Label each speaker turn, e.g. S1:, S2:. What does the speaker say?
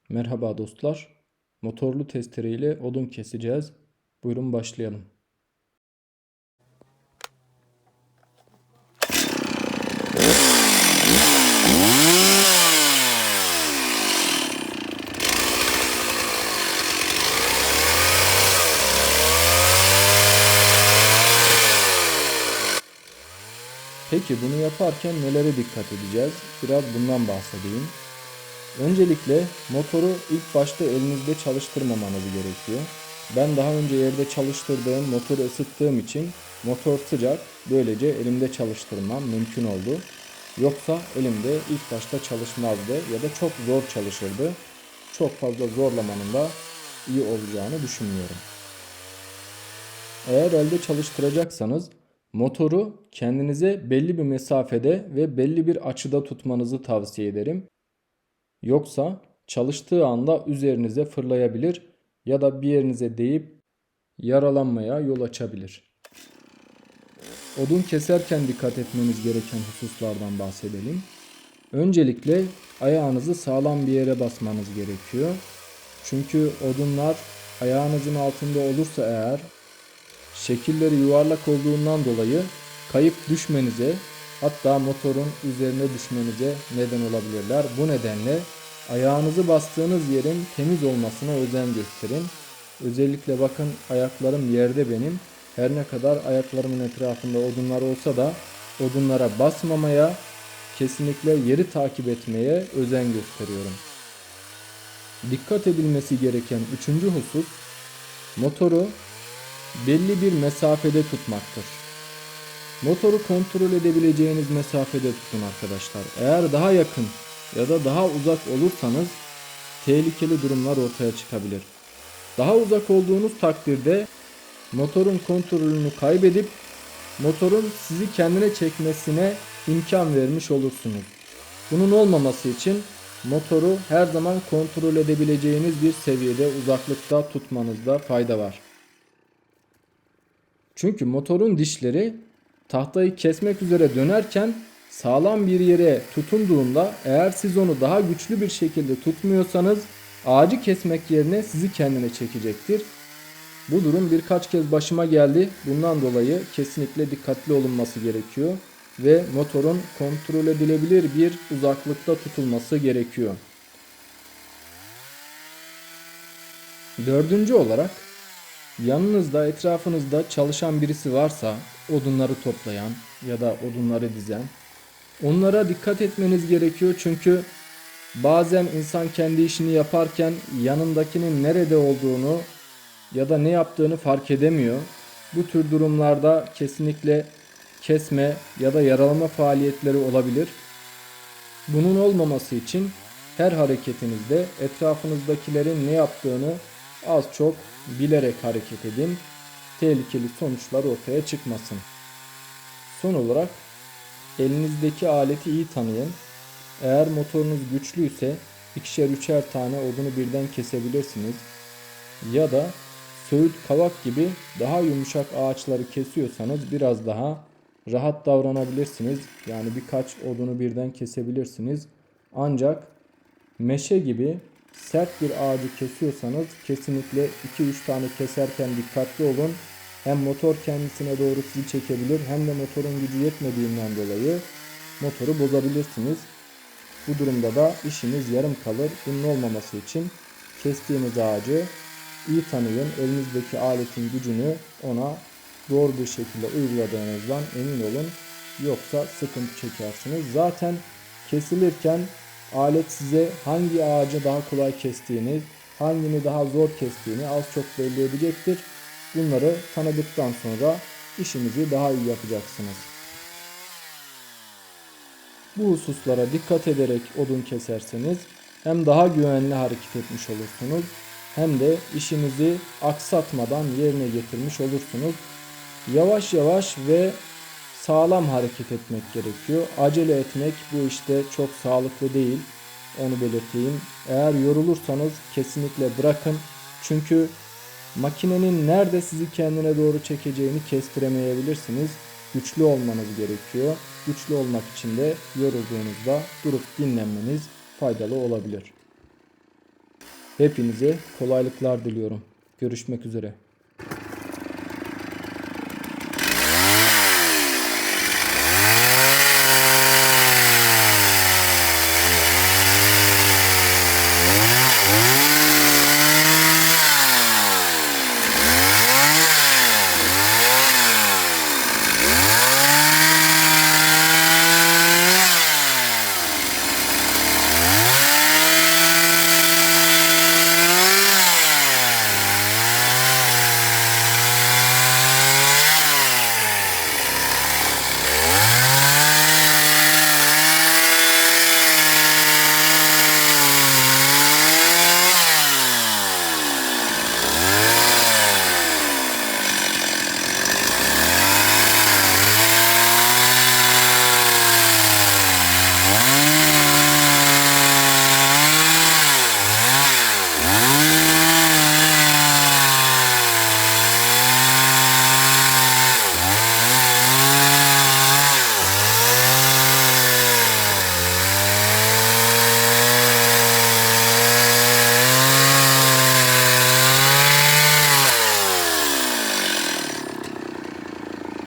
S1: Merhaba dostlar. Motorlu testere ile odun keseceğiz. Buyurun başlayalım. Peki bunu yaparken nelere dikkat edeceğiz? Biraz bundan bahsedeyim. Öncelikle motoru ilk başta elinizde çalıştırmamanız gerekiyor. Ben daha önce yerde çalıştırdığım, motoru ısıttığım için motor sıcak. Böylece elimde çalıştırmam mümkün oldu. Yoksa elimde ilk başta çalışmazdı ya da çok zor çalışırdı. Çok fazla zorlamanın da iyi olacağını düşünmüyorum. Eğer elde çalıştıracaksanız motoru kendinize belli bir mesafede ve belli bir açıda tutmanızı tavsiye ederim. Yoksa çalıştığı anda üzerinize fırlayabilir ya da bir yerinize değip yaralanmaya yol açabilir. Odun keserken dikkat etmemiz gereken hususlardan bahsedelim. Öncelikle ayağınızı sağlam bir yere basmanız gerekiyor. Çünkü odunlar ayağınızın altında olursa eğer şekilleri yuvarlak olduğundan dolayı kayıp düşmenize, hatta motorun üzerine düşmenize neden olabilirler. Bu nedenle ayağınızı bastığınız yerin temiz olmasına özen gösterin. Özellikle bakın ayaklarım yerde benim. Her ne kadar ayaklarımın etrafında odunlar olsa da odunlara basmamaya, kesinlikle yeri takip etmeye özen gösteriyorum. Dikkat edilmesi gereken üçüncü husus, motoru belli bir mesafede tutmaktır. Motoru kontrol edebileceğiniz mesafede tutun arkadaşlar. Eğer daha yakın ya da daha uzak olursanız tehlikeli durumlar ortaya çıkabilir. Daha uzak olduğunuz takdirde motorun kontrolünü kaybedip motorun sizi kendine çekmesine imkan vermiş olursunuz. Bunun olmaması için motoru her zaman kontrol edebileceğiniz bir seviyede, uzaklıkta tutmanızda fayda var. Çünkü motorun dişleri tahtayı kesmek üzere dönerken sağlam bir yere tutunduğunda, eğer siz onu daha güçlü bir şekilde tutmuyorsanız ağacı kesmek yerine sizi kendine çekecektir. Bu durum birkaç kez başıma geldi. Bundan dolayı kesinlikle dikkatli olunması gerekiyor ve motorun kontrol edilebilir bir uzaklıkta tutulması gerekiyor. Dördüncü olarak, yanınızda, etrafınızda çalışan birisi varsa, odunları toplayan ya da odunları dizen, onlara dikkat etmeniz gerekiyor. Çünkü bazen insan kendi işini yaparken yanındakinin nerede olduğunu ya da ne yaptığını fark edemiyor. Bu tür durumlarda kesinlikle kesme ya da yaralama faaliyetleri olabilir. Bunun olmaması için her hareketinizde etrafınızdakilerin ne yaptığını az çok bilerek hareket edin. Tehlikeli sonuçlar ortaya çıkmasın. Son olarak elinizdeki aleti iyi tanıyın. Eğer motorunuz güçlüyse ikişer üçer tane odunu birden kesebilirsiniz. Ya da söğüt, kavak gibi daha yumuşak ağaçları kesiyorsanız biraz daha rahat davranabilirsiniz. Yani birkaç odunu birden kesebilirsiniz. Ancak meşe gibi sert bir ağacı kesiyorsanız kesinlikle 2-3 tane keserken dikkatli olun. Hem motor kendisine doğru sizi çekebilir hem de motorun gücü yetmediğinden dolayı motoru bozabilirsiniz. Bu durumda da işiniz yarım kalır. Bunun olmaması için kestiğiniz ağacı iyi tanıyın. Elinizdeki aletin gücünü ona doğru bir şekilde uyguladığınızdan emin olun. Yoksa sıkıntı çekersiniz. Zaten kesilirken alet size hangi ağacı daha kolay kestiğini, hangini daha zor kestiğini az çok belli edecektir. Bunları tanıdıktan sonra işinizi daha iyi yapacaksınız. Bu hususlara dikkat ederek odun keserseniz hem daha güvenli hareket etmiş olursunuz hem de işinizi aksatmadan yerine getirmiş olursunuz. Yavaş yavaş ve sağlam hareket etmek gerekiyor. Acele etmek bu işte çok sağlıklı değil. Onu belirteyim. Eğer yorulursanız kesinlikle bırakın. Çünkü makinenin nerede sizi kendine doğru çekeceğini kestiremeyebilirsiniz. Güçlü olmanız gerekiyor. Güçlü olmak için de yorulduğunuzda durup dinlenmeniz faydalı olabilir. Hepinize kolaylıklar diliyorum. Görüşmek üzere.